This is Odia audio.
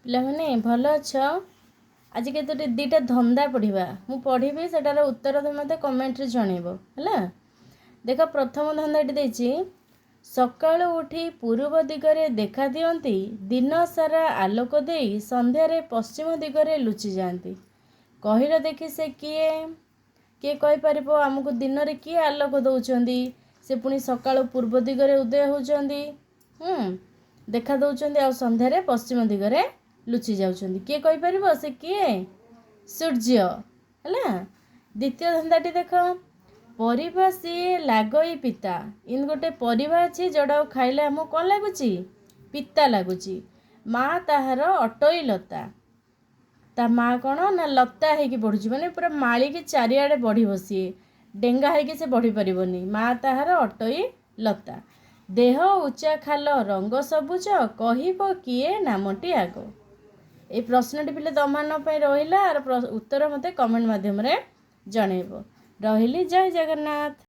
ପିଲାମାନେ ଭଲ ଅଛ? ଆଜି କେତୋଟି ଦୁଇଟା ଧନ୍ଦା ପଢ଼ିବା। ମୁଁ ପଢ଼ିବି, ସେଟାର ଉତ୍ତର ତୁମେ ମୋତେ କମେଣ୍ଟରେ ଜଣେଇବ ହେଲା। ଦେଖ, ପ୍ରଥମ ଧନ୍ଦାଟି ଦେଇଛି, ସକାଳୁ ଉଠି ପୂର୍ବ ଦିଗରେ ଦେଖା ଦିଅନ୍ତି, ଦିନ ସାରା ଆଲୋକ ଦେଇ ସନ୍ଧ୍ୟାରେ ପଶ୍ଚିମ ଦିଗରେ ଲୁଚି ଯାଆନ୍ତି। କହିଲ ଦେଖି ସେ କିଏ? କିଏ କହିପାରିବ ଆମକୁ ଦିନରେ କିଏ ଆଲୋକ ଦେଉଛନ୍ତି? ସେ ପୁଣି ସକାଳୁ ପୂର୍ବ ଦିଗରେ ଉଦୟ ହେଉଛନ୍ତି, ଦେଖା ଦେଉଛନ୍ତି, ଆଉ ସନ୍ଧ୍ୟାରେ ପଶ୍ଚିମ ଦିଗରେ ଲୁଚି ଯାଉଛନ୍ତି। କିଏ କହିପାରିବ ସେ କିଏ? ସୂର୍ଯ୍ୟ ହେଲା। ଦ୍ୱିତୀୟ ଧନ୍ଦାଟି ଦେଖ, ପରିବା ସିଏ ଲାଗଇ ପିତା। ଇନ୍ ଗୋଟେ ପରିବା ଅଛି ଯେଉଁଟାକୁ ଖାଇଲେ ଆମକୁ କ'ଣ ଲାଗୁଛି? ପିତା ଲାଗୁଛି। ମା ତାହାର ଅଟଇ ଲତା। ତା ମା କ'ଣ ନା ଲତା ହେଇକି ବଢ଼ୁଛି, ମାନେ ପୁରା ମାଳିକି ଚାରିଆଡ଼େ ବଢ଼ିବ। ସିଏ ଡେଙ୍ଗା ହେଇକି ସେ ବଢ଼ି ପାରିବନି। ମା ତାହାର ଅଟଇ ଲତା। ଦେହ ଉଚ୍ଚା ଖାଲ ରଙ୍ଗ ସବୁଜ, କହିବ କିଏ ନାମଟି ଆଗ। এই ପ୍ରଶ୍ନଟି ପିଲେ ତମମାନଙ୍କ ପାଇଁ ରହିଲା। ଆର ଉତ୍ତର ମୋତେ କମେଣ୍ଟ ମାଧ୍ୟମରେ ଜଣେଇବ। ରହିଲି, ଜୟ ଜଗନ୍ନାଥ।